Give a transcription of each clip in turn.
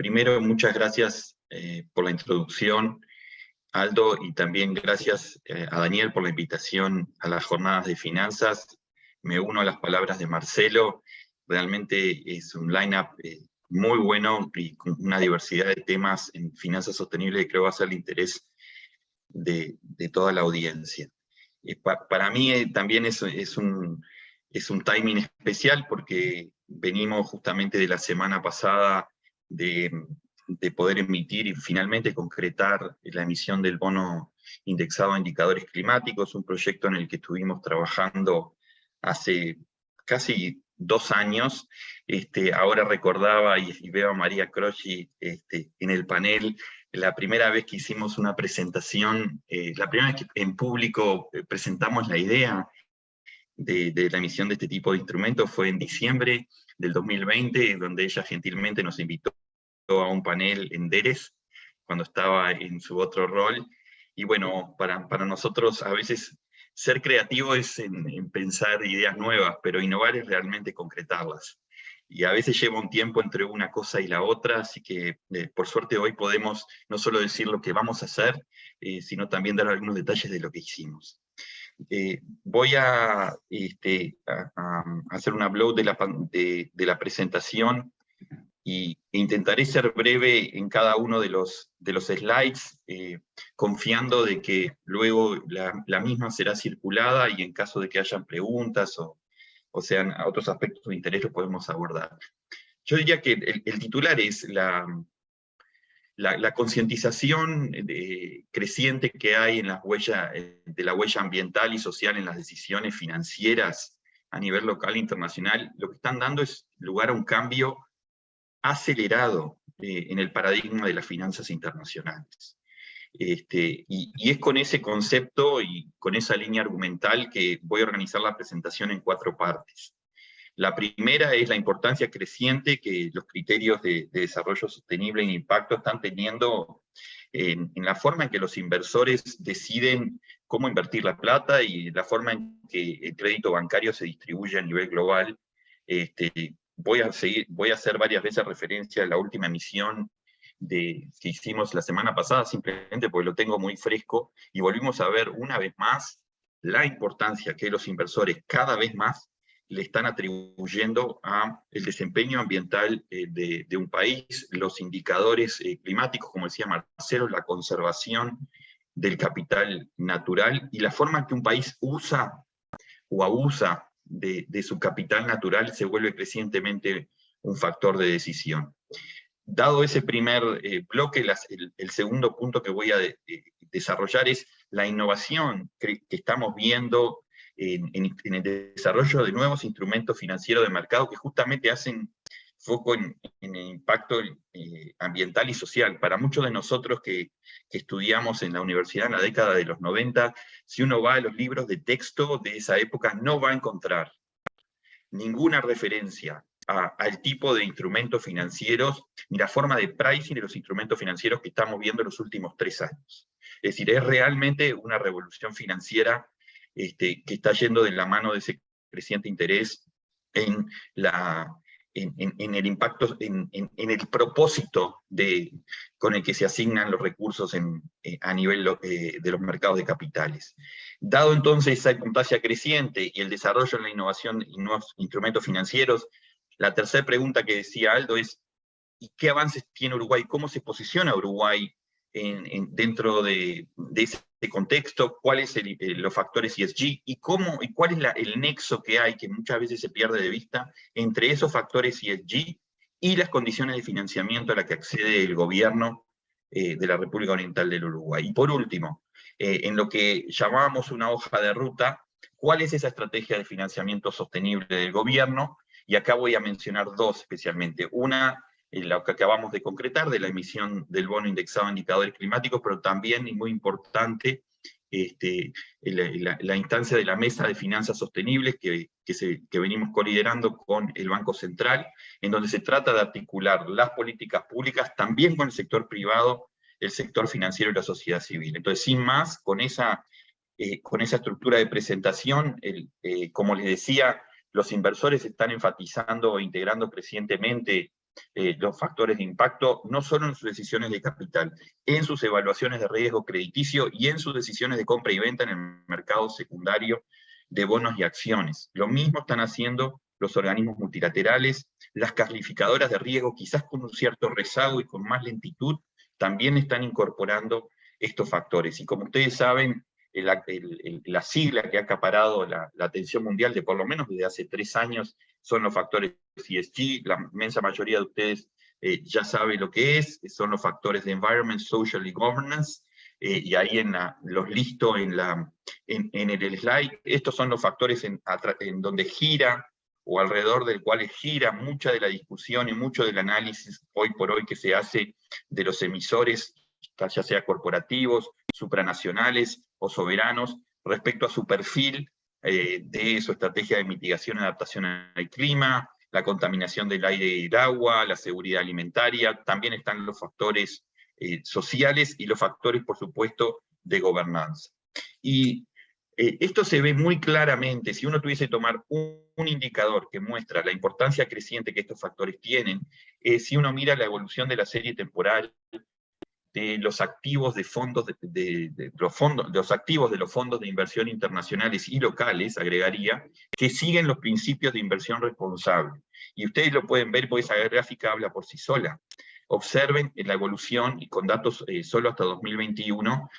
Primero, muchas gracias por la introducción, Aldo, y también gracias a Daniel por la invitación a las jornadas de finanzas. Me uno a las palabras de Marcelo. Realmente es un line-up muy bueno y con una diversidad de temas en finanzas sostenibles que creo va a ser de interés de toda la audiencia. Para mí también es un timing especial porque venimos justamente de la semana pasada de poder emitir y finalmente concretar la emisión del bono indexado a indicadores climáticos, un proyecto en el que estuvimos trabajando hace casi 2 años. Ahora recordaba y veo a María Croci en el panel, la primera vez que hicimos una presentación, la primera vez que en público presentamos la idea de la emisión de este tipo de instrumentos fue en diciembre del 2020, donde ella gentilmente nos invitó a un panel en Deres, cuando estaba en su otro rol. Y bueno, para nosotros a veces ser creativo es en pensar ideas nuevas, pero innovar es realmente concretarlas. Y a veces lleva un tiempo entre una cosa y la otra, así que por suerte hoy podemos no solo decir lo que vamos a hacer, sino también dar algunos detalles de lo que hicimos. Voy a hacer un upload de la presentación e intentaré ser breve en cada uno de los slides, confiando de que luego la misma será circulada y en caso de que hayan preguntas o sean otros aspectos de interés lo podemos abordar. Yo diría que el titular es la concientización creciente que hay en de la huella ambiental y social en las decisiones financieras a nivel local e internacional. Lo que están dando es lugar a un cambio acelerado en el paradigma de las finanzas internacionales. Y es con ese concepto y con esa línea argumental que voy a organizar la presentación en 4 partes. La primera es la importancia creciente que los criterios de desarrollo sostenible e impacto están teniendo en la forma en que los inversores deciden cómo invertir la plata y la forma en que el crédito bancario se distribuye a nivel global. Voy a hacer varias veces referencia a la última emisión que hicimos la semana pasada, simplemente porque lo tengo muy fresco, y volvimos a ver una vez más la importancia que los inversores cada vez más le están atribuyendo a el desempeño ambiental de un país, los indicadores climáticos, como decía Marcelo, la conservación del capital natural y la forma en que un país usa o abusa de su capital natural se vuelve crecientemente un factor de decisión. Dado ese primer bloque, el segundo punto que voy a desarrollar es la innovación que estamos viendo en el desarrollo de nuevos instrumentos financieros de mercado que justamente hacen foco en el impacto ambiental y social. Para muchos de nosotros que estudiamos en la universidad en la década de los 90, si uno va a los libros de texto de esa época, no va a encontrar ninguna referencia al tipo de instrumentos financieros ni la forma de pricing de los instrumentos financieros que estamos viendo en los últimos 3 años. Es decir, es realmente una revolución financiera que está yendo de la mano de ese creciente interés en el impacto, en el propósito con el que se asignan los recursos a nivel de los mercados de capitales. Dado entonces esa importancia creciente y el desarrollo en la innovación y nuevos instrumentos financieros, la tercera pregunta que decía Aldo es, ¿y qué avances tiene Uruguay? ¿Cómo se posiciona Uruguay dentro de ese contexto? ¿Cuáles son los factores ESG? ¿Y cuál es el nexo que hay, que muchas veces se pierde de vista, entre esos factores ESG y las condiciones de financiamiento a las que accede el gobierno de la República Oriental del Uruguay? Y por último, en lo que llamábamos una hoja de ruta, ¿cuál es esa estrategia de financiamiento sostenible del gobierno? Y acá voy a mencionar 2 especialmente. Una, lo que acabamos de concretar, de la emisión del bono indexado a indicadores climáticos, pero también, y muy importante, la instancia de la Mesa de Finanzas Sostenibles que venimos coliderando con el Banco Central, en donde se trata de articular las políticas públicas también con el sector privado, el sector financiero y la sociedad civil. Entonces, sin más, con esa estructura de presentación, como les decía, los inversores están enfatizando e integrando crecientemente los factores de impacto, no solo en sus decisiones de capital, en sus evaluaciones de riesgo crediticio y en sus decisiones de compra y venta en el mercado secundario de bonos y acciones. Lo mismo están haciendo los organismos multilaterales, las calificadoras de riesgo, quizás con un cierto rezago y con más lentitud, también están incorporando estos factores. Y como ustedes saben, la sigla que ha acaparado la atención mundial de por lo menos desde hace 3 años son los factores ESG. La inmensa mayoría de ustedes ya sabe lo que son los factores de Environment, Social y Governance, y ahí los listo en el slide. Estos son los factores en donde gira, o alrededor del cual gira mucha de la discusión y mucho del análisis hoy por hoy que se hace de los emisores, ya sea corporativos, supranacionales o soberanos, respecto a su perfil de su estrategia de mitigación y adaptación al clima, la contaminación del aire y el agua, la seguridad alimentaria. También están los factores sociales y los factores, por supuesto, de gobernanza. Y esto se ve muy claramente, si uno tuviese que tomar un indicador que muestra la importancia creciente que estos factores tienen, si uno mira la evolución de la serie temporal de los activos de fondos los activos de los fondos de inversión internacionales y locales, agregaría, que siguen los principios de inversión responsable. Y ustedes lo pueden ver, porque esa gráfica habla por sí sola. Observen la evolución, y con datos solo hasta 2021,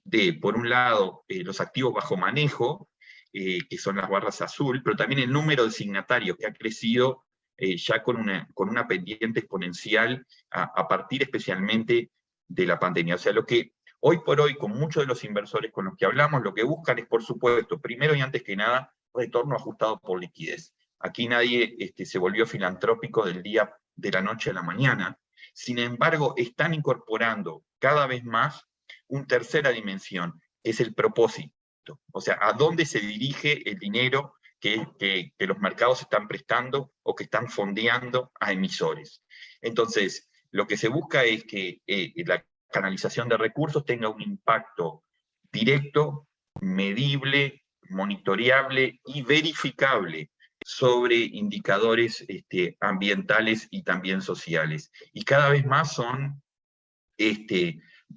de, por un lado, los activos bajo manejo, que son las barras azul, pero también el número de signatarios, que ha crecido ya con una pendiente exponencial a partir especialmente de la pandemia. O sea, lo que hoy por hoy, con muchos de los inversores con los que hablamos, lo que buscan es, por supuesto, primero y antes que nada, retorno ajustado por liquidez. Aquí nadie se volvió filantrópico de la noche a la mañana. Sin embargo, están incorporando cada vez más una tercera dimensión, es el propósito. O sea, a dónde se dirige el dinero que los mercados están prestando o que están fondeando a emisores. Entonces, lo que se busca es que la canalización de recursos tenga un impacto directo, medible, monitoreable y verificable sobre indicadores ambientales y también sociales. Y cada vez más son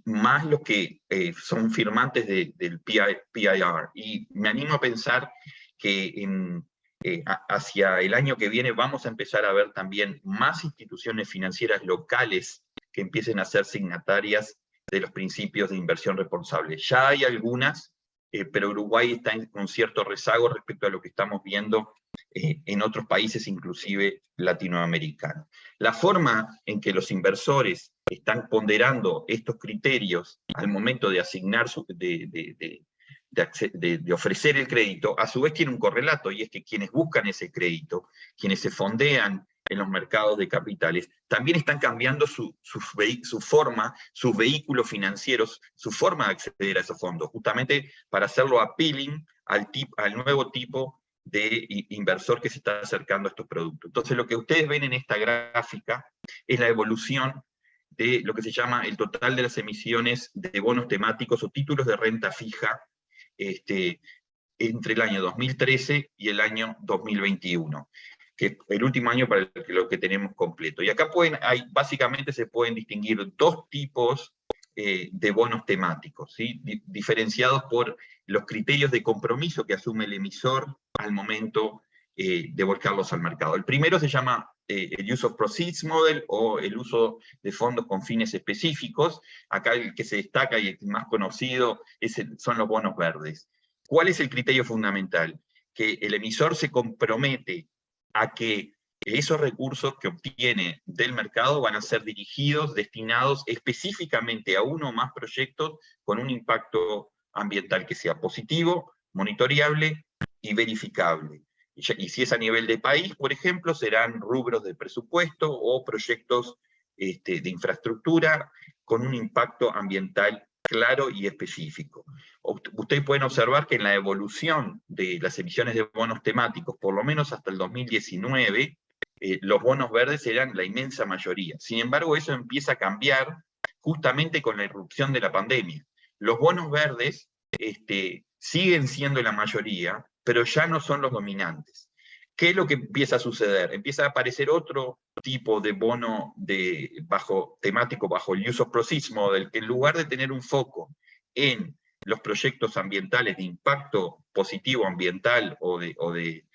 más los que son firmantes del PIR. Y me animo a pensar que hacia el año que viene vamos a empezar a ver también más instituciones financieras locales que empiecen a ser signatarias de los principios de inversión responsable. Ya hay algunas, pero Uruguay está con cierto rezago respecto a lo que estamos viendo en otros países, inclusive latinoamericanos. La forma en que los inversores están ponderando estos criterios al momento de asignar, de ofrecer el crédito, a su vez tiene un correlato, y es que quienes buscan ese crédito, quienes se fondean en los mercados de capitales, también están cambiando su forma, sus vehículos financieros, su forma de acceder a esos fondos, justamente para hacerlo appealing al nuevo tipo de inversor que se está acercando a estos productos. Entonces, lo que ustedes ven en esta gráfica es la evolución de lo que se llama el total de las emisiones de bonos temáticos o títulos de renta fija entre el año 2013 y el año 2021, que es el último año para lo que tenemos completo. Y acá básicamente se pueden distinguir dos tipos de bonos temáticos, ¿sí? Diferenciados por los criterios de compromiso que asume el emisor al momento de volcarlos al mercado. El primero se llama el Use of Proceeds Model, o el uso de fondos con fines específicos. Acá el que se destaca y el más conocido son los bonos verdes. ¿Cuál es el criterio fundamental? Que el emisor se compromete a que esos recursos que obtiene del mercado van a ser dirigidos, destinados específicamente a uno o más proyectos con un impacto ambiental que sea positivo, monitoreable y verificable. Y si es a nivel de país, por ejemplo, serán rubros de presupuesto o proyectos de infraestructura con un impacto ambiental claro y específico. Ustedes pueden observar que en la evolución de las emisiones de bonos temáticos, por lo menos hasta el 2019, los bonos verdes eran la inmensa mayoría. Sin embargo, eso empieza a cambiar justamente con la irrupción de la pandemia. Los bonos verdes siguen siendo la mayoría, pero ya no son los dominantes. ¿qué es lo que empieza a suceder? Empieza a aparecer otro tipo de bono temático bajo el Use of Proceeds Model, que en lugar de tener un foco en los proyectos ambientales de impacto positivo ambiental o de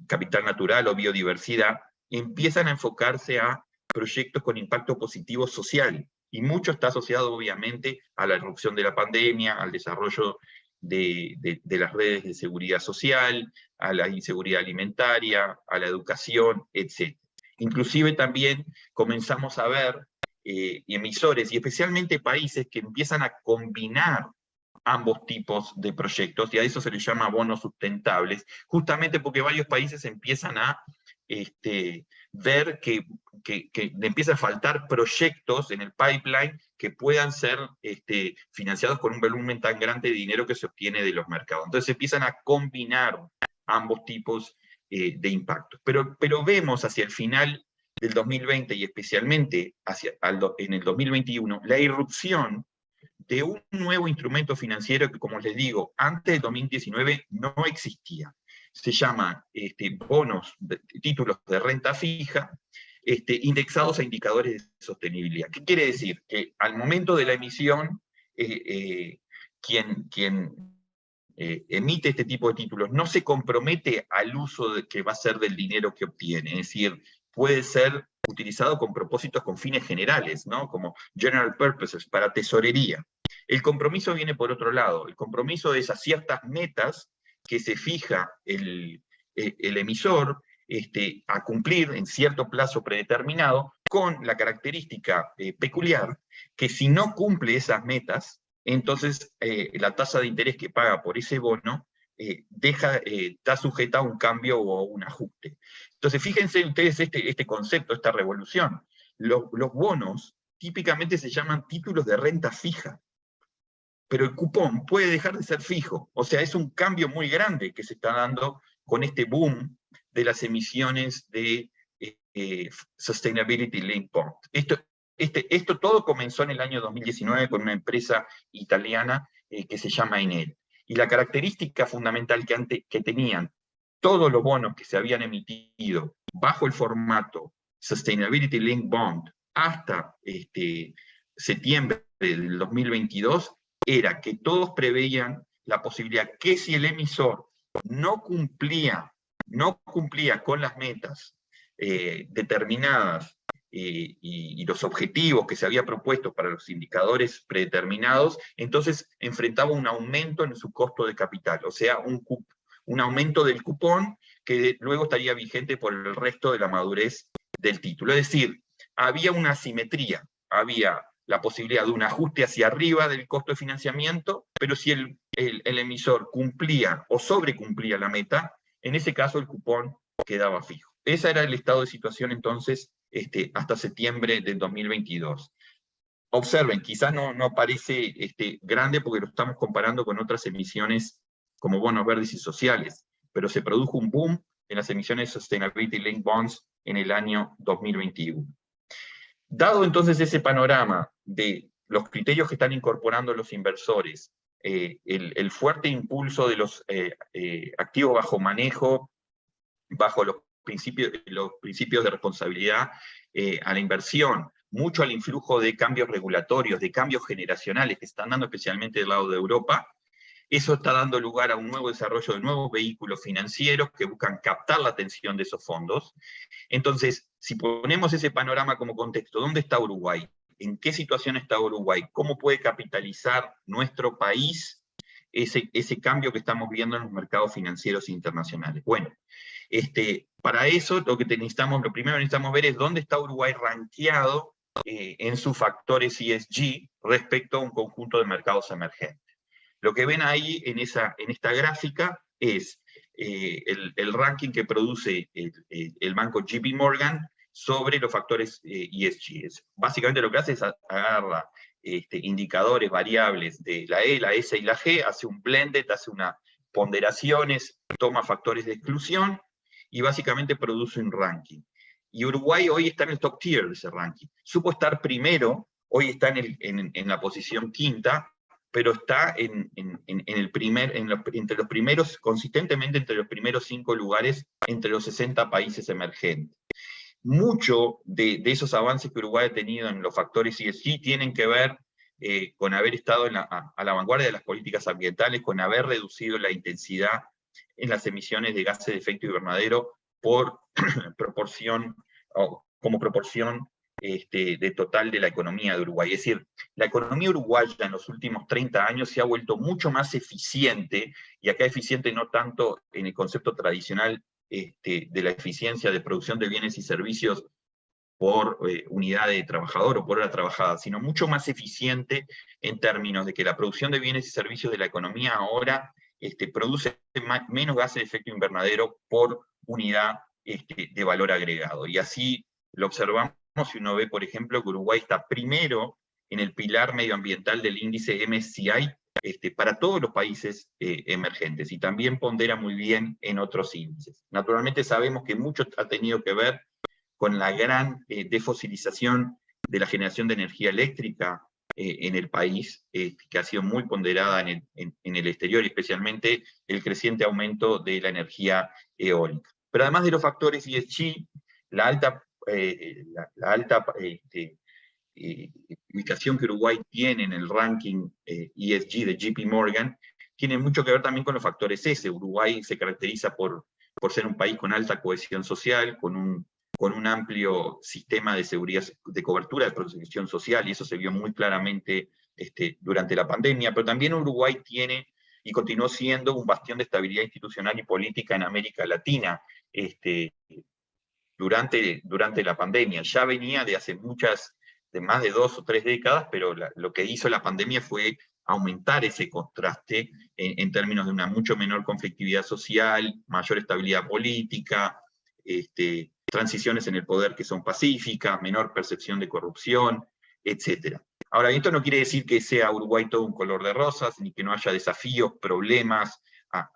capital natural o biodiversidad, empiezan a enfocarse a proyectos con impacto positivo social. Y mucho está asociado, obviamente, a la irrupción de la pandemia, al desarrollo de las redes de seguridad social, a la inseguridad alimentaria, a la educación, etc. Inclusive también comenzamos a ver emisores, y especialmente países que empiezan a combinar ambos tipos de proyectos, y a eso se les llama bonos sustentables, justamente porque varios países empiezan a ver que empieza a faltar proyectos en el pipeline que puedan ser financiados con un volumen tan grande de dinero que se obtiene de los mercados. Entonces empiezan a combinar ambos tipos de impactos. Pero vemos hacia el final del 2020 y especialmente en el 2021 la irrupción de un nuevo instrumento financiero que, como les digo, antes del 2019 no existía. Se llama títulos de renta fija, indexados a indicadores de sostenibilidad. ¿Qué quiere decir? Que al momento de la emisión, quien emite este tipo de títulos no se compromete al uso que va a ser del dinero que obtiene, es decir, puede ser utilizado con propósitos con fines generales, ¿no? Como general purposes, para tesorería. El compromiso viene por otro lado, el compromiso es a ciertas metas que se fija el emisor a cumplir en cierto plazo predeterminado, con la característica peculiar que si no cumple esas metas, entonces la tasa de interés que paga por ese bono está sujeta a un cambio o un ajuste. Entonces fíjense ustedes este concepto, esta revolución. Los bonos típicamente se llaman títulos de renta fija, pero el cupón puede dejar de ser fijo. O sea, es un cambio muy grande que se está dando con este boom de las emisiones de Sustainability Linked Bond. Esto todo comenzó en el año 2019 con una empresa italiana que se llama Enel. Y la característica fundamental que tenían todos los bonos que se habían emitido bajo el formato Sustainability Linked Bond hasta septiembre del 2022 era que todos preveían la posibilidad que si el emisor no cumplía con las metas determinadas y los objetivos que se había propuesto para los indicadores predeterminados, entonces enfrentaba un aumento en su costo de capital, o sea, un aumento del cupón que luego estaría vigente por el resto de la madurez del título. Es decir, había una asimetría, había la posibilidad de un ajuste hacia arriba del costo de financiamiento, pero si el emisor cumplía o sobrecumplía la meta, en ese caso el cupón quedaba fijo. Ese era el estado de situación entonces hasta septiembre del 2022. Observen, quizás no parece grande porque lo estamos comparando con otras emisiones como bonos verdes y sociales, pero se produjo un boom en las emisiones Sustainability Linked Bonds en el año 2021. Dado entonces ese panorama de los criterios que están incorporando los inversores, el fuerte impulso de los activos bajo manejo, bajo los principios de responsabilidad a la inversión, mucho al influjo de cambios regulatorios, de cambios generacionales que están dando especialmente del lado de Europa, eso está dando lugar a un nuevo desarrollo de nuevos vehículos financieros que buscan captar la atención de esos fondos. Entonces, si ponemos ese panorama como contexto, ¿dónde está Uruguay? ¿En qué situación está Uruguay? ¿Cómo puede capitalizar nuestro país ese cambio que estamos viendo en los mercados financieros internacionales? Bueno, para eso lo primero que necesitamos ver es dónde está Uruguay rankeado en sus factores ESG respecto a un conjunto de mercados emergentes. Lo que ven ahí en esta gráfica es el ranking que produce el banco JP Morgan sobre los factores ESG. Básicamente lo que hace es agarra indicadores variables de la E, la S y la G, hace un blended, hace unas ponderaciones, toma factores de exclusión y básicamente produce un ranking. Y Uruguay hoy está en el top tier de ese ranking. Supo estar primero, hoy está en la posición quinta, pero está consistentemente entre los primeros 5 lugares entre los 60 países emergentes. Mucho de esos avances que Uruguay ha tenido en los factores ESG tienen que ver con haber estado a la vanguardia de las políticas ambientales, con haber reducido la intensidad en las emisiones de gases de efecto invernadero por proporción, o como proporción de total de la economía de Uruguay. Es decir, la economía uruguaya en los últimos 30 años se ha vuelto mucho más eficiente, y acá eficiente no tanto en el concepto tradicional de la eficiencia de producción de bienes y servicios por unidad de trabajador o por hora trabajada, sino mucho más eficiente en términos de que la producción de bienes y servicios de la economía ahora produce menos gases de efecto invernadero por unidad de valor agregado. Y así lo observamos si uno ve, por ejemplo, que Uruguay está primero en el pilar medioambiental del índice MSCI para todos los países emergentes, y también pondera muy bien en otros índices. Naturalmente sabemos que mucho ha tenido que ver con la gran desfosilización de la generación de energía eléctrica en el país, que ha sido muy ponderada en el exterior, y especialmente el creciente aumento de la energía eólica. Pero además de los factores ESG, la alta ubicación que Uruguay tiene en el ranking ESG de JP Morgan, tiene mucho que ver también con los factores S. Uruguay se caracteriza por ser un país con alta cohesión social, con un amplio sistema de seguridad, de cobertura de protección social, y eso se vio muy claramente durante la pandemia, pero también Uruguay tiene y continuó siendo un bastión de estabilidad institucional y política en América Latina durante la pandemia. Ya venía de hace de más de 2 o 3 décadas, pero lo que hizo la pandemia fue aumentar ese contraste en términos de una mucho menor conflictividad social, mayor estabilidad política, transiciones en el poder que son pacíficas, menor percepción de corrupción, etc. Ahora, esto no quiere decir que sea Uruguay todo un color de rosas, ni que no haya desafíos, problemas,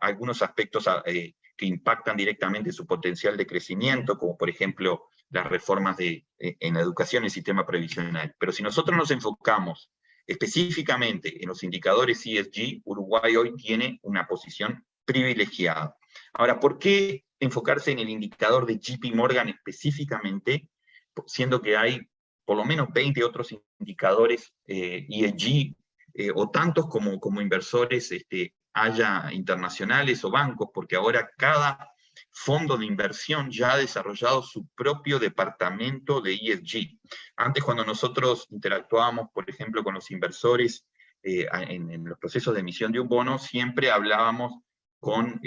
algunos aspectos que impactan directamente su potencial de crecimiento, como por ejemplo las reformas en la educación y el sistema previsional. Pero si nosotros nos enfocamos específicamente en los indicadores ESG, Uruguay hoy tiene una posición privilegiada. Ahora, ¿por qué enfocarse en el indicador de JP Morgan específicamente, siendo que hay por lo menos 20 otros indicadores ESG, o tantos como inversores haya internacionales o bancos? Porque ahora cada fondo de inversión ya ha desarrollado su propio departamento de ESG. Antes, cuando nosotros interactuábamos, por ejemplo, con los inversores en los procesos de emisión de un bono, siempre hablábamos con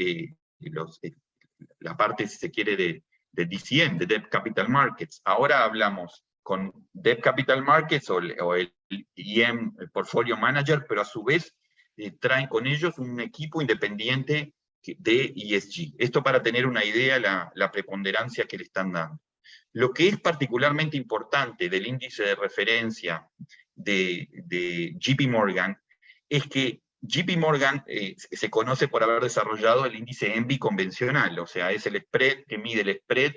la parte, si se quiere, de DCM, de Debt Capital Markets. Ahora hablamos con Debt Capital Markets o el EM, el Portfolio Manager, pero a su vez traen con ellos un equipo independiente de ESG. Esto para tener una idea la preponderancia que le están dando. Lo que es particularmente importante del índice de referencia de JP Morgan es que JP Morgan se conoce por haber desarrollado el índice ENVI convencional, o sea, es el spread que mide el spread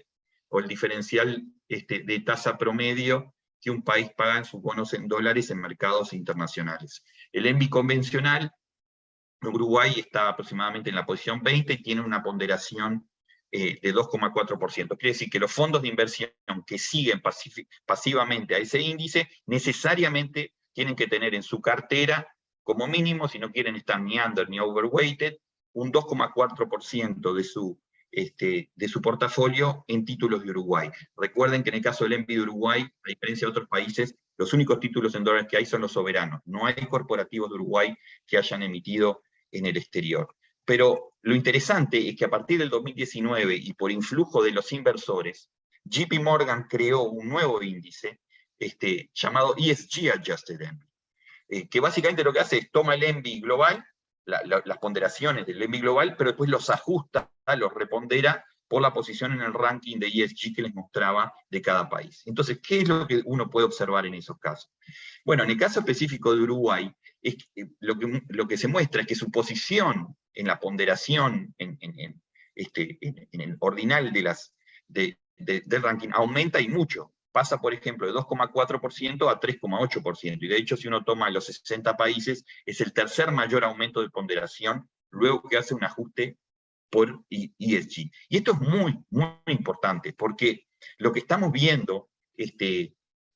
o el diferencial de tasa promedio que un país paga en sus bonos en dólares en mercados internacionales. El ENVI convencional, Uruguay está aproximadamente en la posición 20 y tiene una ponderación de 2,4%. Quiere decir que los fondos de inversión que siguen pasivamente a ese índice necesariamente tienen que tener en su cartera, como mínimo, si no quieren estar ni under ni overweighted, un 2,4% de su portafolio en títulos de Uruguay. Recuerden que en el caso del ENVI de Uruguay, a diferencia de otros países, los únicos títulos en dólares que hay son los soberanos. No hay corporativos de Uruguay que hayan emitido en el exterior. Pero lo interesante es que a partir del 2019, y por influjo de los inversores, JP Morgan creó un nuevo índice llamado ESG Adjusted ENVI, que básicamente lo que hace es toma el ENVI global, las ponderaciones del ENVI global, pero después los ajusta, los repondera por la posición en el ranking de ESG que les mostraba de cada país. Entonces, ¿qué es lo que uno puede observar en esos casos? Bueno, en el caso específico de Uruguay, lo que se muestra es que su posición en la ponderación, en el ordinal del ranking, aumenta y mucho. pasa, por ejemplo, de 2,4% a 3,8%, y de hecho, si uno toma los 60 países, es el tercer mayor aumento de ponderación, luego que hace un ajuste por ESG. Y esto es muy, muy importante, porque lo que estamos viendo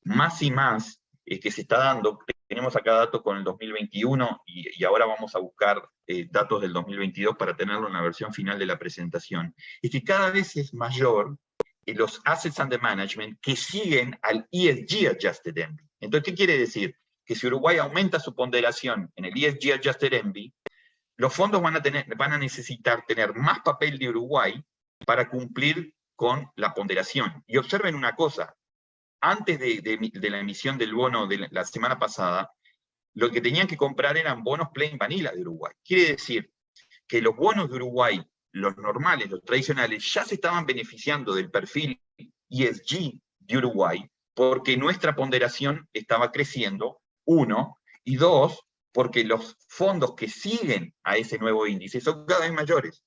más y más que se está dando, tenemos acá datos con el 2021, y ahora vamos a buscar datos del 2022 para tenerlo en la versión final de la presentación, es que cada vez es mayor los assets under management que siguen al ESG Adjusted Envy. Entonces, ¿qué quiere decir? Que si Uruguay aumenta su ponderación en el ESG Adjusted Envy, los fondos van a necesitar tener más papel de Uruguay para cumplir con la ponderación. Y observen una cosa, antes de la emisión del bono de la semana pasada, lo que tenían que comprar eran bonos plain vanilla de Uruguay. Quiere decir que los bonos de Uruguay, los normales, los tradicionales, ya se estaban beneficiando del perfil ESG de Uruguay, porque nuestra ponderación estaba creciendo, uno, y dos, porque los fondos que siguen a ese nuevo índice son cada vez mayores.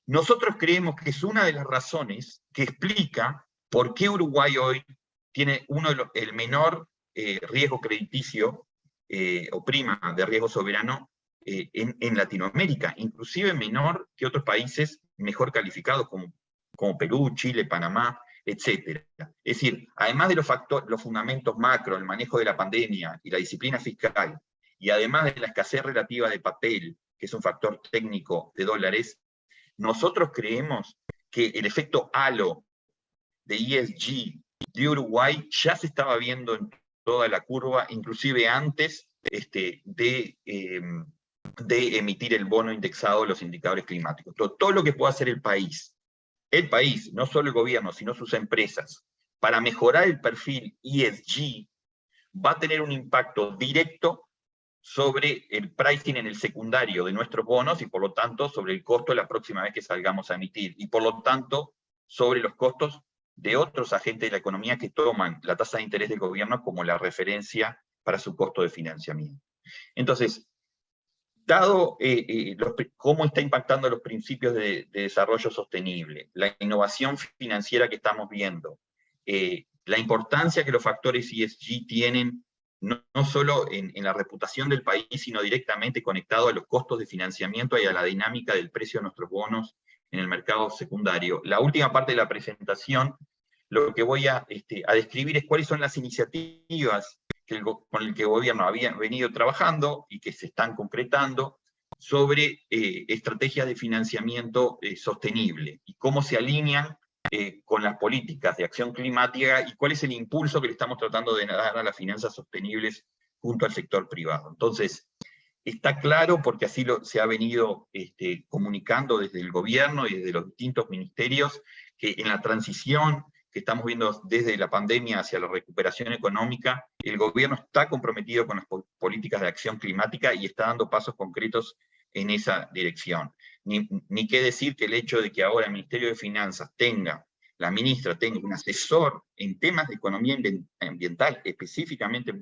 Nosotros creemos que es una de las razones que explica por qué Uruguay hoy tiene el menor riesgo crediticio o prima de riesgo soberano en Latinoamérica, inclusive menor que otros países mejor calificados como Perú, Chile, Panamá, etc. Es decir, además de los fundamentos macro, el manejo de la pandemia y la disciplina fiscal, y además de la escasez relativa de papel, que es un factor técnico de dólares, nosotros creemos que el efecto halo de ESG de Uruguay ya se estaba viendo en toda la curva, inclusive antes de emitir el bono indexado de los indicadores climáticos. Todo lo que pueda hacer el país, no solo el gobierno, sino sus empresas, para mejorar el perfil ESG, va a tener un impacto directo sobre el pricing en el secundario de nuestros bonos y por lo tanto sobre el costo la próxima vez que salgamos a emitir y por lo tanto sobre los costos de otros agentes de la economía que toman la tasa de interés del gobierno como la referencia para su costo de financiamiento. Entonces, dado cómo está impactando los principios de desarrollo sostenible, la innovación financiera que estamos viendo, la importancia que los factores ESG tienen no solo en la reputación del país, sino directamente conectado a los costos de financiamiento y a la dinámica del precio de nuestros bonos en el mercado secundario. La última parte de la presentación, lo que voy a describir es cuáles son las iniciativas con el que el gobierno había venido trabajando y que se están concretando sobre estrategias de financiamiento sostenible y cómo se alinean con las políticas de acción climática y cuál es el impulso que le estamos tratando de dar a las finanzas sostenibles junto al sector privado. Entonces, está claro porque así se ha venido comunicando desde el gobierno y desde los distintos ministerios que en la transición que estamos viendo desde la pandemia hacia la recuperación económica, el gobierno está comprometido con las políticas de acción climática y está dando pasos concretos en esa dirección. Ni qué decir que el hecho de que ahora el Ministerio de Finanzas la ministra tenga un asesor en temas de economía ambiental, específicamente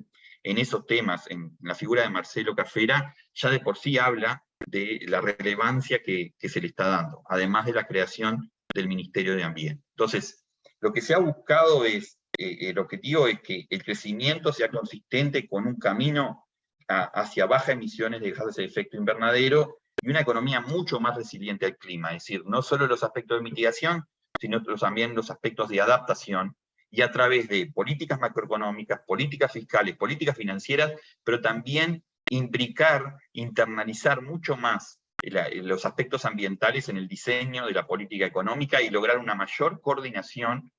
en esos temas, en la figura de Marcelo Cafera, ya de por sí habla de la relevancia que se le está dando, además de la creación del Ministerio de Ambiente. Entonces, lo que se ha buscado es, el objetivo es que el crecimiento sea consistente con un camino hacia bajas emisiones de gases de efecto invernadero y una economía mucho más resiliente al clima, es decir, no solo los aspectos de mitigación, sino también los aspectos de adaptación, y a través de políticas macroeconómicas, políticas fiscales, políticas financieras, pero también internalizar mucho más los aspectos ambientales en el diseño de la política económica y lograr una mayor coordinación,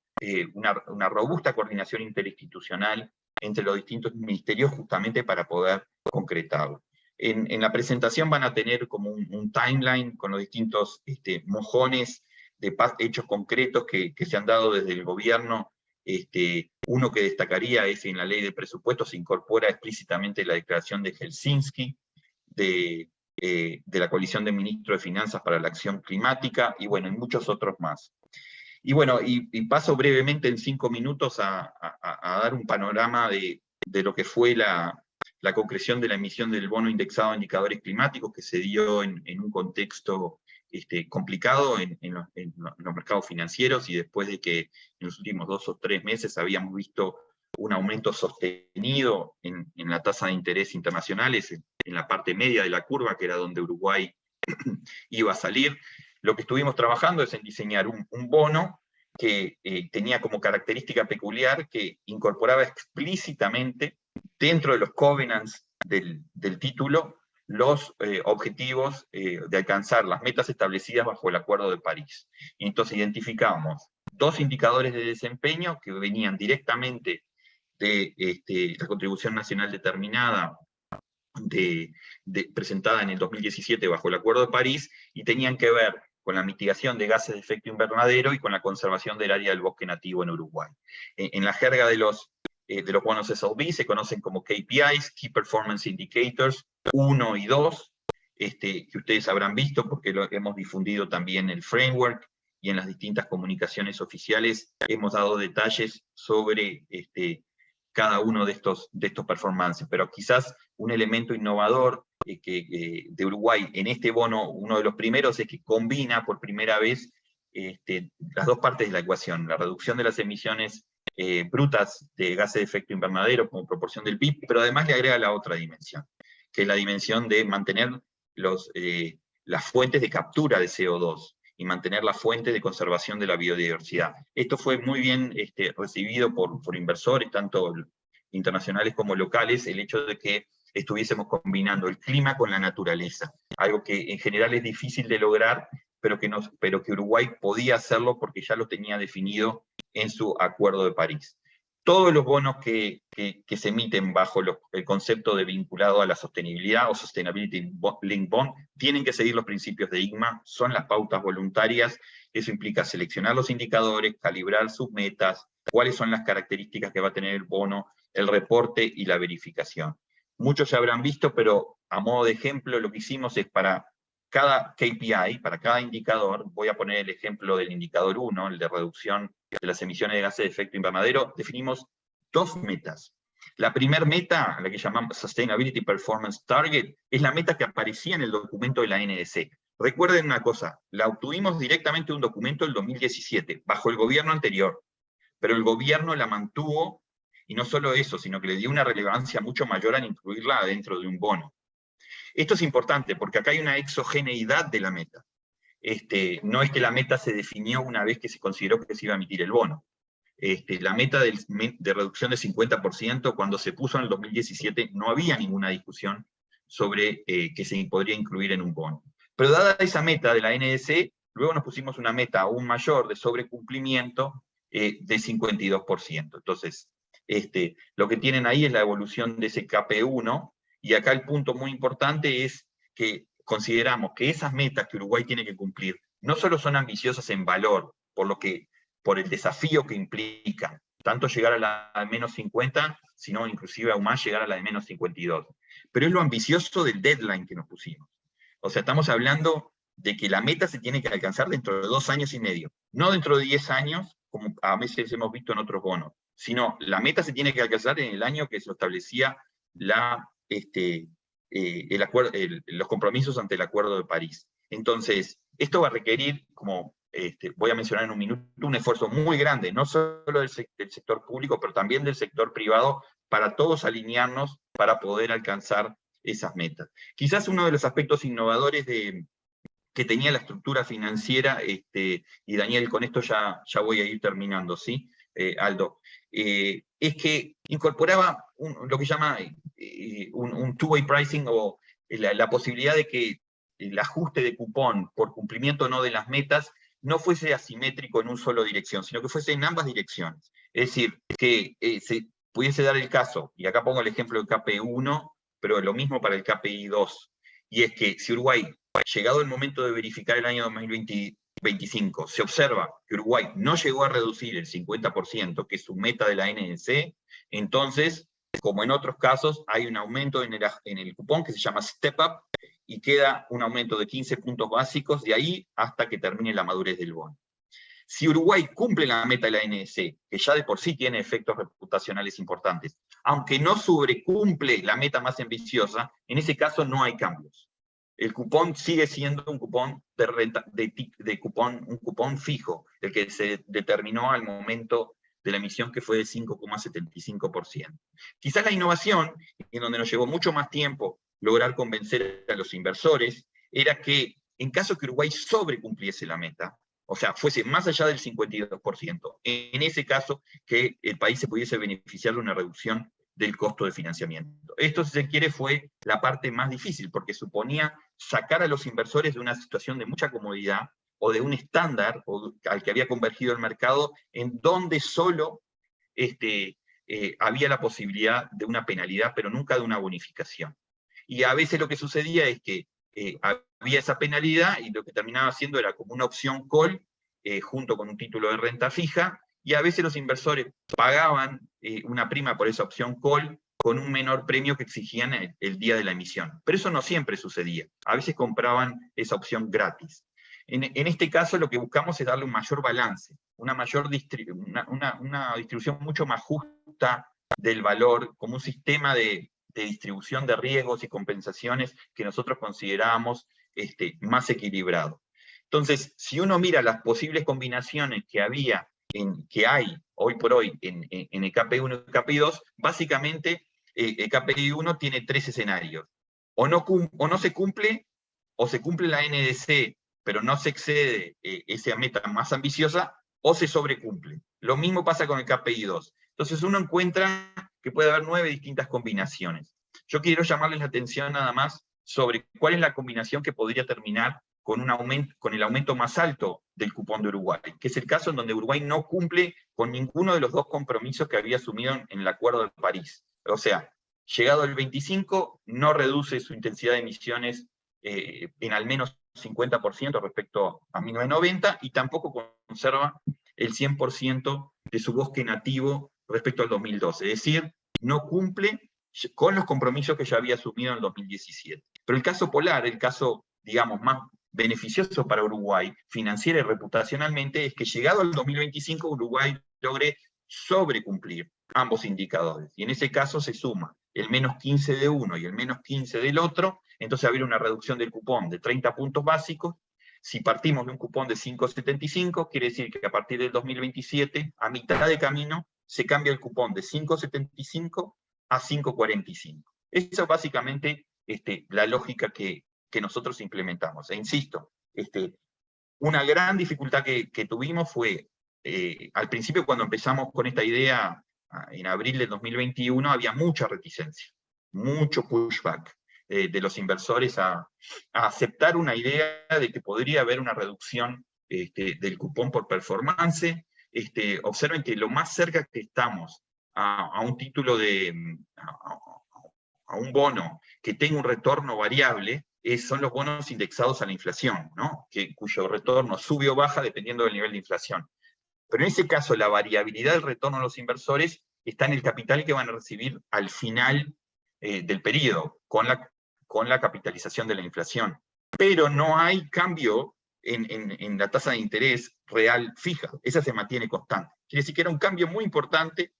una robusta coordinación interinstitucional entre los distintos ministerios justamente para poder concretarlo. En la presentación van a tener como un timeline con los distintos mojones de hechos concretos que se han dado desde el gobierno. Uno que destacaría es en la ley de presupuestos se incorpora explícitamente la declaración de Helsinki, de la Coalición de Ministros de Finanzas para la Acción Climática, y bueno, y muchos otros más. Y bueno, y paso brevemente en 5 minutos a dar un panorama de lo que fue la concreción de la emisión del bono indexado a indicadores climáticos que se dio en un contexto complicado en los mercados financieros, y después de que en los últimos 2 o 3 meses habíamos visto un aumento sostenido en la tasa de interés internacionales, en la parte media de la curva, que era donde Uruguay iba a salir. Lo que estuvimos trabajando es en diseñar un bono que tenía como característica peculiar que incorporaba explícitamente dentro de los covenants del título los objetivos de alcanzar las metas establecidas bajo el Acuerdo de París. Y entonces identificamos 2 indicadores de desempeño que venían directamente de la contribución nacional determinada presentada en el 2017 bajo el Acuerdo de París, y tenían que ver con la mitigación de gases de efecto invernadero y con la conservación del área del bosque nativo en Uruguay. En la jerga de los bonos SLB se conocen como KPIs, Key Performance Indicators, 1 y 2, que ustedes habrán visto porque lo hemos difundido también en el framework, y en las distintas comunicaciones oficiales hemos dado detalles sobre cada uno de estos performances. Pero quizás un elemento innovador de Uruguay en este bono, uno de los primeros, es que combina por primera vez las 2 partes de la ecuación: la reducción de las emisiones brutas de gases de efecto invernadero como proporción del PIB, pero además le agrega la otra dimensión, que es la dimensión de mantener las fuentes de captura de CO2 y mantener la fuente de conservación de la biodiversidad. Esto fue muy bien recibido por inversores, tanto internacionales como locales, el hecho de que estuviésemos combinando el clima con la naturaleza, algo que en general es difícil de lograr, pero que Uruguay podía hacerlo porque ya lo tenía definido en su Acuerdo de París. Todos los bonos que se emiten bajo el concepto de vinculado a la sostenibilidad o Sustainability Linked Bond tienen que seguir los principios de ICMA, son las pautas voluntarias. Eso implica seleccionar los indicadores, calibrar sus metas, cuáles son las características que va a tener el bono, el reporte y la verificación. Muchos ya habrán visto, pero a modo de ejemplo lo que hicimos es para cada KPI, para cada indicador, voy a poner el ejemplo del indicador 1, el de reducción de las emisiones de gases de efecto invernadero, definimos 2 metas. La primera meta, la que llamamos Sustainability Performance Target, es la meta que aparecía en el documento de la NDC. Recuerden una cosa, la obtuvimos directamente de un documento del 2017, bajo el gobierno anterior, pero el gobierno la mantuvo, y no solo eso, sino que le dio una relevancia mucho mayor al incluirla dentro de un bono. Esto es importante porque acá hay una exogeneidad de la meta. No es que la meta se definió una vez que se consideró que se iba a emitir el bono. La meta de reducción de 50%, cuando se puso en el 2017, no había ninguna discusión sobre que se podría incluir en un bono. Pero dada esa meta de la NDC, luego nos pusimos una meta aún mayor de sobrecumplimiento de 52%. Entonces, lo que tienen ahí es la evolución de ese KP1, y acá el punto muy importante es que consideramos que esas metas que Uruguay tiene que cumplir no solo son ambiciosas en valor, por el desafío que implica, tanto llegar a la de menos 50, sino inclusive aún más llegar a la de menos 52. Pero es lo ambicioso del deadline que nos pusimos. O sea, estamos hablando de que la meta se tiene que alcanzar dentro de 2 años y medio, no dentro de 10 años, como a veces hemos visto en otros bonos, sino la meta se tiene que alcanzar en el año que se establecía los compromisos ante el Acuerdo de París. Entonces, esto va a requerir, como voy a mencionar en un minuto, un esfuerzo muy grande, no solo del sector público, pero también del sector privado, para todos alinearnos para poder alcanzar esas metas. Quizás uno de los aspectos innovadores que tenía la estructura financiera, y Daniel, con esto ya voy a ir terminando, ¿sí? Aldo, es que incorporaba lo que llama un two-way pricing, o la posibilidad de que el ajuste de cupón por cumplimiento o no de las metas no fuese asimétrico en una sola dirección, sino que fuese en ambas direcciones. Es decir, que se pudiese dar el caso, y acá pongo el ejemplo del KPI-1, pero lo mismo para el KPI-2, y es que si Uruguay, llegado el momento de verificar el año 2025, se observa que Uruguay no llegó a reducir el 50%, que es su meta de la NDC, entonces, como en otros casos, hay un aumento en el cupón que se llama Step Up, y queda un aumento de 15 puntos básicos de ahí hasta que termine la madurez del bono. Si Uruguay cumple la meta de la NDC, que ya de por sí tiene efectos reputacionales importantes, aunque no sobrecumple la meta más ambiciosa, en ese caso no hay cambios. el cupón sigue siendo un cupón de renta, un cupón fijo, el que se determinó al momento de la emisión, que fue de 5,75%. Quizás la innovación, en donde nos llevó mucho más tiempo lograr convencer a los inversores, era que en caso que Uruguay sobrecumpliese la meta, o sea, fuese más allá del 52%, en ese caso que el país se pudiese beneficiar de una reducción del costo de financiamiento. Esto, si se quiere, fue la parte más difícil, porque suponía sacar a los inversores de una situación de mucha comodidad o de un estándar al que había convergido el mercado, en donde solo había la posibilidad de una penalidad, pero nunca de una bonificación. Y a veces lo que sucedía es que había esa penalidad y lo que terminaba haciendo era como una opción call junto con un título de renta fija, y a veces los inversores pagaban una prima por esa opción call con un menor premio que exigían el día de la emisión. Pero eso no siempre sucedía. A veces compraban esa opción gratis. En este caso lo que buscamos es darle un mayor balance, una distribución mucho más justa del valor, como un sistema de distribución de riesgos y compensaciones que nosotros considerábamos más equilibrado. Entonces, si uno mira las posibles combinaciones que hay hoy por hoy en el KPI1 y KPI2, básicamente el KPI1 tiene 3 escenarios. O no se cumple, o se cumple la NDC, pero no se excede esa meta más ambiciosa, o se sobrecumple. Lo mismo pasa con el KPI2. Entonces uno encuentra que puede haber 9 distintas combinaciones. Yo quiero llamarles la atención nada más sobre cuál es la combinación que podría terminar con el aumento más alto del cupón de Uruguay, que es el caso en donde Uruguay no cumple con ninguno de los 2 compromisos que había asumido en el Acuerdo de París. O sea, llegado el 25, no reduce su intensidad de emisiones en al menos 50% respecto a 1990, y tampoco conserva el 100% de su bosque nativo respecto al 2012. Es decir, no cumple con los compromisos que ya había asumido en el 2017. Pero el caso polar, el caso, digamos, más beneficioso para Uruguay, financiera y reputacionalmente, es que llegado al 2025 Uruguay logre sobrecumplir ambos indicadores. Y en ese caso se suma el menos 15 de uno y el menos 15 del otro, entonces habría una reducción del cupón de 30 puntos básicos. Si partimos de un cupón de 5,75, quiere decir que a partir del 2027, a mitad de camino, se cambia el cupón de 5,75 a 5,45. Esa es básicamente la lógica que nosotros implementamos. E insisto, una gran dificultad que tuvimos fue, al principio cuando empezamos con esta idea, en abril del 2021, había mucha reticencia, mucho pushback de los inversores a aceptar una idea de que podría haber una reducción del cupón por performance. Observen que lo más cerca que estamos a un título a un bono que tenga un retorno variable, son los bonos indexados a la inflación, ¿no? Cuyo retorno sube o baja dependiendo del nivel de inflación. Pero en ese caso, la variabilidad del retorno a los inversores está en el capital que van a recibir al final del periodo, con la capitalización de la inflación. Pero no hay cambio en la tasa de interés real fija, esa se mantiene constante. Quiere decir que era un cambio muy importante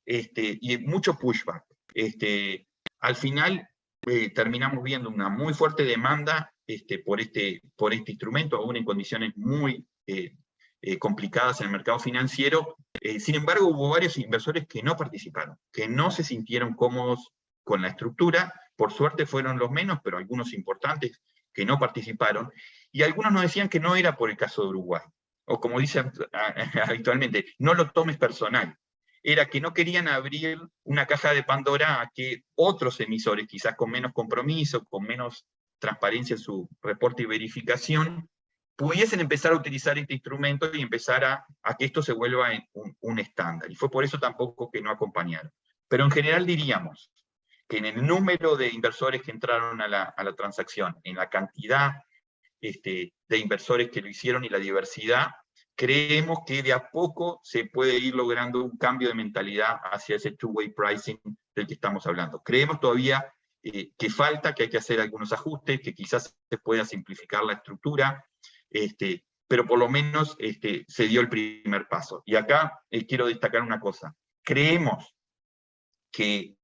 y mucho pushback. Al final terminamos viendo una muy fuerte demanda por este instrumento, aún en condiciones muy complicadas en el mercado financiero. Sin embargo, hubo varios inversores que no participaron, que no se sintieron cómodos con la estructura. Por suerte fueron los menos, pero algunos importantes que no participaron, y algunos nos decían que no era por el caso de Uruguay, o como dicen habitualmente, no lo tomes personal. Era que no querían abrir una caja de Pandora a que otros emisores, quizás con menos compromiso, con menos transparencia en su reporte y verificación, pudiesen empezar a utilizar este instrumento y empezar a que esto se vuelva un estándar. Y fue por eso tampoco que no acompañaron. Pero en general diríamos que en el número de inversores que entraron a la transacción, en la cantidad de inversores que lo hicieron y la diversidad, creemos que de a poco se puede ir logrando un cambio de mentalidad hacia ese two-way pricing del que estamos hablando. Creemos todavía que falta, que hay que hacer algunos ajustes, que quizás se pueda simplificar la estructura, pero por lo menos se dio el primer paso. Y acá quiero destacar una cosa. Creemos que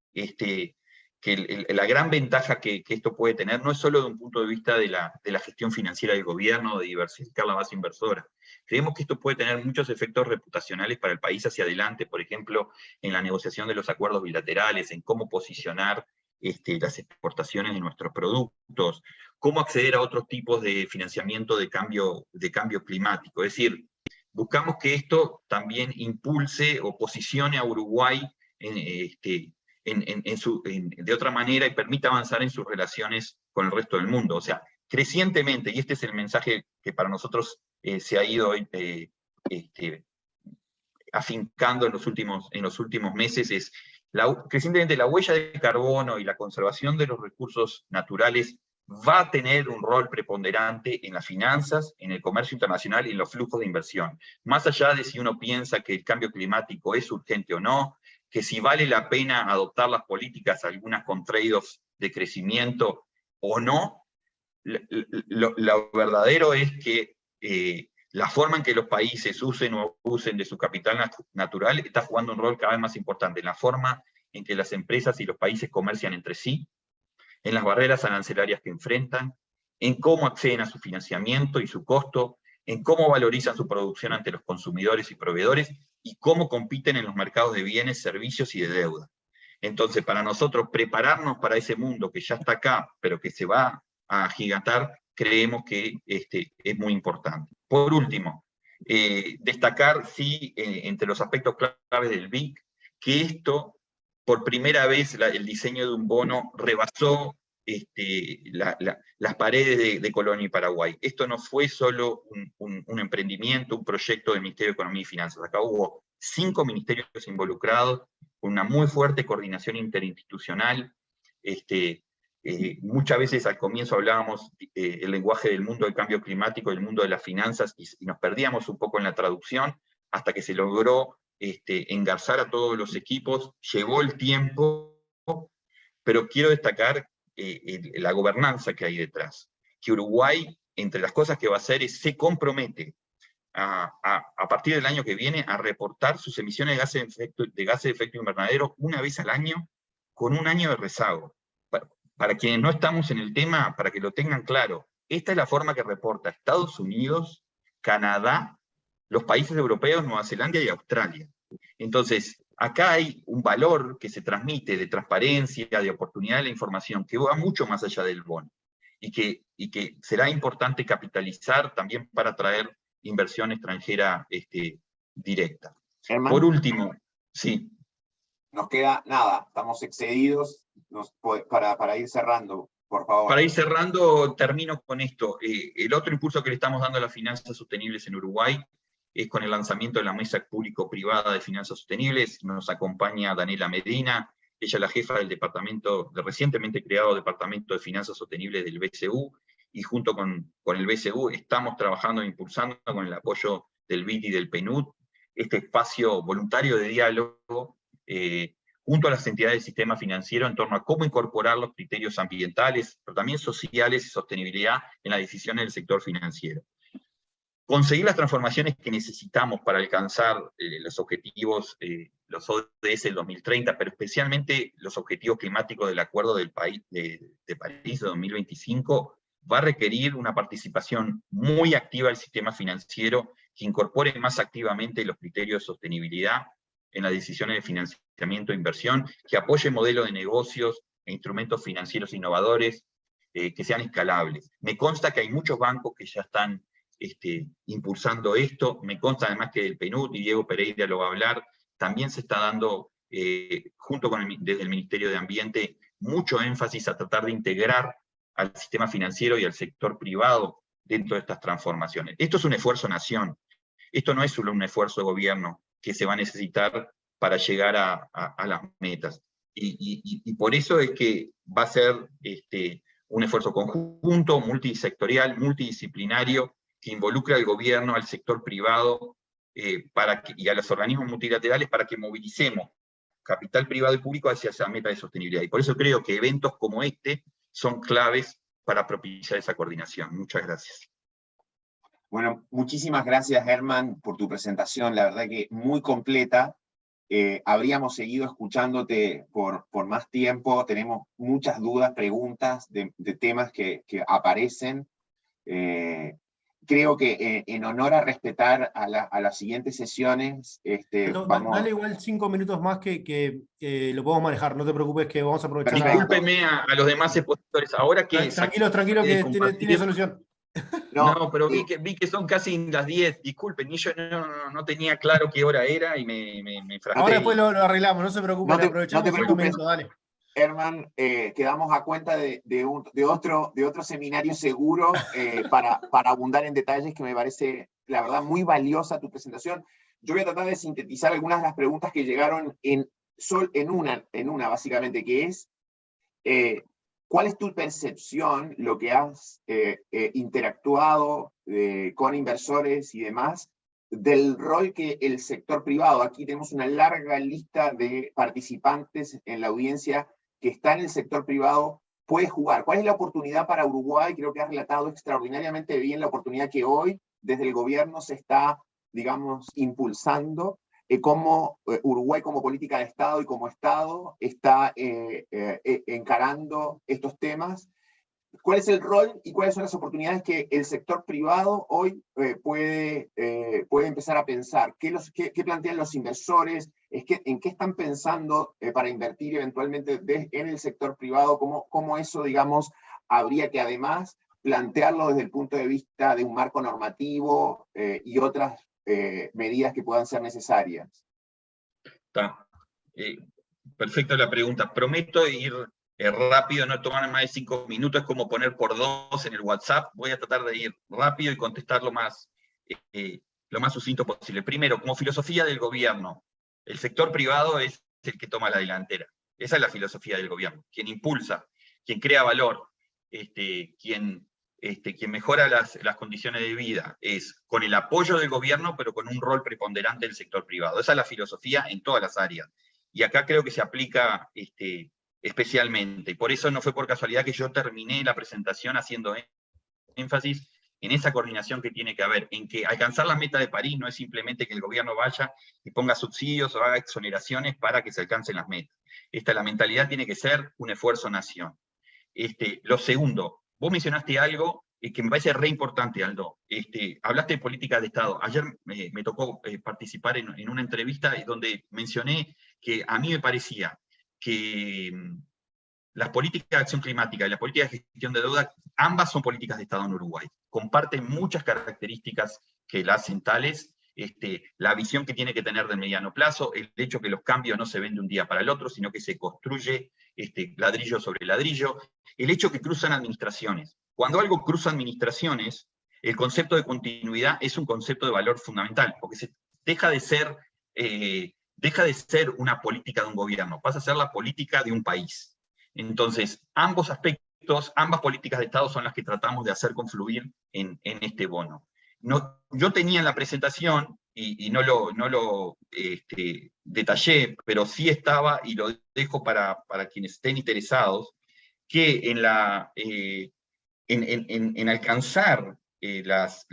la gran ventaja que esto puede tener no es solo de un punto de vista de la gestión financiera del gobierno, de diversificar la base inversora. Creemos que esto puede tener muchos efectos reputacionales para el país hacia adelante, por ejemplo, en la negociación de los acuerdos bilaterales, en cómo posicionar las exportaciones de nuestros productos, cómo acceder a otros tipos de financiamiento de cambio climático. Es decir, buscamos que esto también impulse o posicione a Uruguay de otra manera y permita avanzar en sus relaciones con el resto del mundo. O sea, crecientemente, y este es el mensaje que para nosotros se ha ido afincando en los últimos meses, es crecientemente la huella de carbono y la conservación de los recursos naturales va a tener un rol preponderante en las finanzas, en el comercio internacional y en los flujos de inversión. Más allá de si uno piensa que el cambio climático es urgente o no, que si vale la pena adoptar las políticas, algunas con trade-offs de crecimiento o no, lo verdadero es que la forma en que los países usen o abusen de su capital natural está jugando un rol cada vez más importante en la forma en que las empresas y los países comercian entre sí, en las barreras arancelarias que enfrentan, en cómo acceden a su financiamiento y su costo, en cómo valorizan su producción ante los consumidores y proveedores, y cómo compiten en los mercados de bienes, servicios y de deuda. Entonces, para nosotros, prepararnos para ese mundo que ya está acá, pero que se va a agigantar, creemos que es muy importante. Por último, destacar, sí, entre los aspectos claves del BIC, que esto, por primera vez, el diseño de un bono rebasó las paredes de Colonia y Paraguay. Esto no fue solo un emprendimiento, un proyecto del Ministerio de Economía y Finanzas. Acá hubo 5 ministerios involucrados, con una muy fuerte coordinación interinstitucional. Muchas veces al comienzo hablábamos el lenguaje del mundo del cambio climático, del mundo de las finanzas, y nos perdíamos un poco en la traducción, hasta que se logró engarzar a todos los equipos. Llevó el tiempo, pero quiero destacar la gobernanza que hay detrás. Que Uruguay, entre las cosas que va a hacer, se compromete a partir del año que viene a reportar sus emisiones de gases de efecto invernadero una vez al año, con un año de rezago. Para quienes no estamos en el tema, para que lo tengan claro, esta es la forma que reporta Estados Unidos, Canadá, los países europeos, Nueva Zelanda y Australia. Entonces, acá hay un valor que se transmite de transparencia, de oportunidad de la información, que va mucho más allá del bono, y que será importante capitalizar también para atraer inversión extranjera directa. Germán, por último, sí. Nos queda nada, estamos excedidos para ir cerrando, por favor. Para ir cerrando, termino con esto. El otro impulso que le estamos dando a las finanzas sostenibles en Uruguay es con el lanzamiento de la Mesa Público-Privada de Finanzas Sostenibles. Nos acompaña Daniela Medina, ella es la jefa del recientemente creado Departamento de Finanzas Sostenibles del BCU, y junto con el BCU estamos trabajando e impulsando con el apoyo del BID y del PNUD este espacio voluntario de diálogo junto a las entidades del sistema financiero en torno a cómo incorporar los criterios ambientales, pero también sociales y sostenibilidad en las decisiones del sector financiero. Conseguir las transformaciones que necesitamos para alcanzar los objetivos, los ODS del 2030, pero especialmente los objetivos climáticos del Acuerdo de París de 2025, va a requerir una participación muy activa del sistema financiero que incorpore más activamente los criterios de sostenibilidad en las decisiones de financiamiento e inversión, que apoye modelos de negocios e instrumentos financieros innovadores que sean escalables. Me consta que hay muchos bancos que ya están impulsando esto. Me consta además que el PNUD, y Diego Pereira lo va a hablar, también se está dando, junto con desde el Ministerio de Ambiente, mucho énfasis a tratar de integrar al sistema financiero y al sector privado dentro de estas transformaciones. Esto es un esfuerzo nación, esto no es solo un esfuerzo de gobierno que se va a necesitar para llegar a las metas. Y por eso es que va a ser un esfuerzo conjunto, multisectorial, multidisciplinario, que involucra al gobierno, al sector privado y a los organismos multilaterales para que movilicemos capital privado y público hacia esa meta de sostenibilidad. Y por eso creo que eventos como este son claves para propiciar esa coordinación. Muchas gracias. Bueno, muchísimas gracias, Germán, por tu presentación, la verdad que muy completa. habríamos seguido escuchándote por más tiempo. Tenemos muchas dudas, preguntas de temas que aparecen. Creo que en honor a respetar a las siguientes sesiones, vamos... Dale igual 5 minutos más que lo podemos manejar, no te preocupes que vamos a aprovechar Discúlpeme a los demás expositores, ahora que... Tranquilo que tiene solución. No, pero vi que son casi las 10, disculpen, y yo no tenía claro qué hora era y me fracasé. Ahora después lo arreglamos, no se preocupen, aprovechamos 5 minutos, dale. Herman, quedamos a cuenta de otro seminario seguro para abundar en detalles, que me parece, la verdad, muy valiosa tu presentación. Yo voy a tratar de sintetizar algunas de las preguntas que llegaron en una básicamente, que es, ¿cuál es tu percepción, lo que has interactuado con inversores y demás, del rol que el sector privado? Aquí tenemos una larga lista de participantes en la audiencia que está en el sector privado, puede jugar. ¿Cuál es la oportunidad para Uruguay? Creo que has relatado extraordinariamente bien la oportunidad que hoy desde el gobierno se está, digamos, impulsando, cómo Uruguay como política de Estado y como Estado está encarando estos temas. ¿Cuál es el rol y cuáles son las oportunidades que el sector privado hoy puede empezar a pensar? ¿Qué plantean los inversores? ¿En qué están pensando para invertir eventualmente en el sector privado? ¿Cómo eso, digamos, habría que además plantearlo desde el punto de vista de un marco normativo y otras medidas que puedan ser necesarias? Está. Perfecto la pregunta. Prometo ir rápido, no tomar más de 5 minutos, es como poner por 2 en el WhatsApp. Voy a tratar de ir rápido y contestar lo más sucinto posible. Primero, como filosofía del gobierno, el sector privado es el que toma la delantera. Esa es la filosofía del gobierno. Quien impulsa, quien crea valor, quien mejora las condiciones de vida, es con el apoyo del gobierno, pero con un rol preponderante del sector privado. Esa es la filosofía en todas las áreas. Y acá creo que se aplica especialmente. Por eso no fue por casualidad que yo terminé la presentación haciendo énfasis en esa coordinación que tiene que haber, en que alcanzar la meta de París no es simplemente que el gobierno vaya y ponga subsidios o haga exoneraciones para que se alcancen las metas. La mentalidad tiene que ser un esfuerzo nación. Lo segundo, vos mencionaste algo que me parece re importante, Aldo. Hablaste de políticas de Estado. Ayer me tocó participar en una entrevista donde mencioné que a mí me parecía que las políticas de acción climática y las políticas de gestión de deuda, ambas son políticas de Estado en Uruguay. Comparten muchas características que la hacen tales, la visión que tiene que tener de mediano plazo, el hecho que los cambios no se ven de un día para el otro, sino que se construye ladrillo sobre ladrillo, el hecho que cruzan administraciones. Cuando algo cruza administraciones, el concepto de continuidad es un concepto de valor fundamental, porque deja de ser una política de un gobierno, pasa a ser la política de un país. Entonces, ambos aspectos, ambas políticas de Estado son las que tratamos de hacer confluir en este bono. Yo tenía en la presentación, y no lo detallé, pero sí estaba, y lo dejo para quienes estén interesados, que en alcanzar las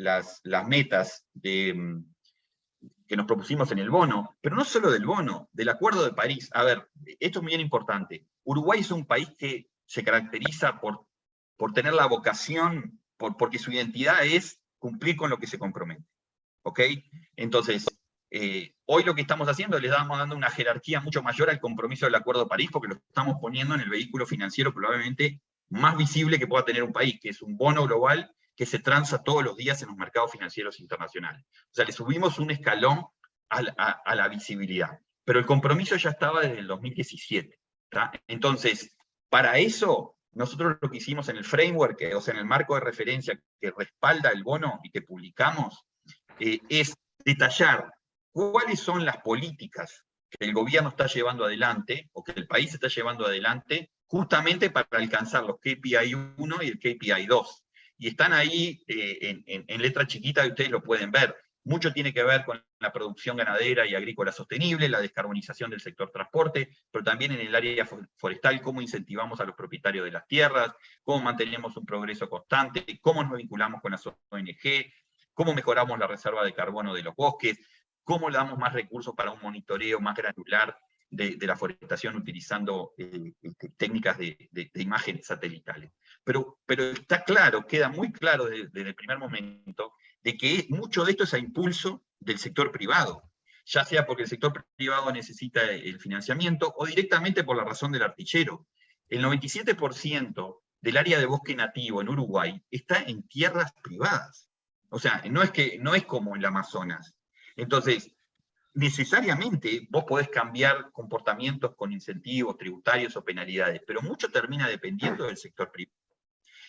metas que nos propusimos en el bono, pero no solo del bono, del Acuerdo de París. A ver, esto es bien importante. Uruguay es un país que se caracteriza por tener la vocación, porque su identidad es cumplir con lo que se compromete. ¿Ok? Entonces, hoy lo que estamos haciendo, le estamos dando una jerarquía mucho mayor al compromiso del Acuerdo de París, porque lo estamos poniendo en el vehículo financiero probablemente más visible que pueda tener un país, que es un bono global que se transa todos los días en los mercados financieros internacionales. O sea, le subimos un escalón a la visibilidad. Pero el compromiso ya estaba desde el 2017. ¿tá? Entonces, para eso, nosotros lo que hicimos en el framework, o sea, en el marco de referencia que respalda el bono y que publicamos, es detallar cuáles son las políticas que el gobierno está llevando adelante, o que el país está llevando adelante, justamente para alcanzar los KPI 1 y el KPI 2. Y están ahí en letra chiquita y ustedes lo pueden ver. Mucho tiene que ver con la producción ganadera y agrícola sostenible, la descarbonización del sector transporte, pero también en el área forestal, cómo incentivamos a los propietarios de las tierras, cómo mantenemos un progreso constante, cómo nos vinculamos con las ONG, cómo mejoramos la reserva de carbono de los bosques, cómo le damos más recursos para un monitoreo más granular de la forestación utilizando técnicas de imágenes satelitales. Pero está claro, queda muy claro desde el primer momento, de que mucho de esto es a impulso del sector privado, ya sea porque el sector privado necesita el financiamiento o directamente por la razón del artillero. El 97% del área de bosque nativo en Uruguay está en tierras privadas. O sea, no es como en el Amazonas. Entonces, necesariamente vos podés cambiar comportamientos con incentivos tributarios o penalidades, pero mucho termina dependiendo del sector privado.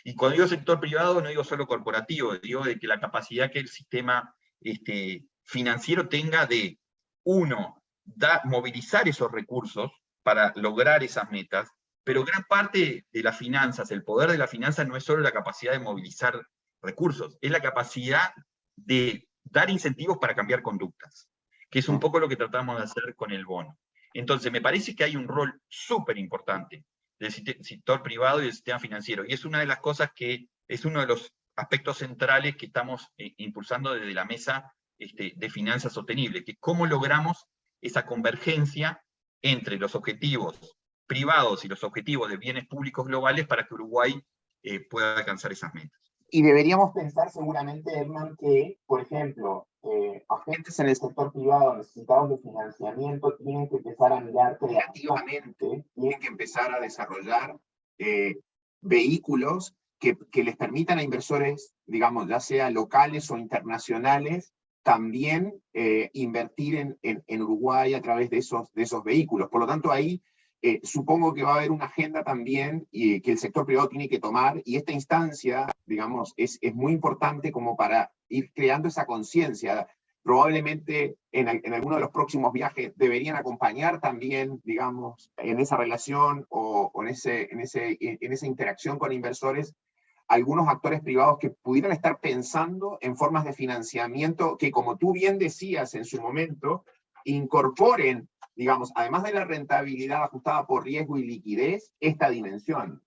Y cuando digo sector privado, no digo solo corporativo, digo de que la capacidad que el sistema financiero tenga de, uno, movilizar esos recursos para lograr esas metas, pero gran parte de las finanzas, el poder de la finanza no es solo la capacidad de movilizar recursos, es la capacidad de dar incentivos para cambiar conductas, que es un poco lo que tratamos de hacer con el bono. Entonces, me parece que hay un rol súper importante del sector privado y del sistema financiero, y es una de las cosas que es uno de los aspectos centrales que estamos impulsando desde la mesa de finanzas sostenibles, que cómo logramos esa convergencia entre los objetivos privados y los objetivos de bienes públicos globales para que Uruguay pueda alcanzar esas metas. Y deberíamos pensar seguramente, Herman, que, por ejemplo, agentes en el sector privado necesitados de financiamiento tienen que empezar a mirar creativamente, tienen que empezar a desarrollar vehículos que les permitan a inversores, digamos, ya sea locales o internacionales, también invertir en Uruguay a través de esos vehículos. Por lo tanto, ahí supongo que va a haber una agenda también que el sector privado tiene que tomar, y esta instancia, digamos, es muy importante como para ir creando esa conciencia. Probablemente en alguno de los próximos viajes deberían acompañar también, digamos, en esa relación o en esa interacción con inversores, algunos actores privados que pudieran estar pensando en formas de financiamiento que, como tú bien decías en su momento, incorporen, digamos, además de la rentabilidad ajustada por riesgo y liquidez, esta dimensión.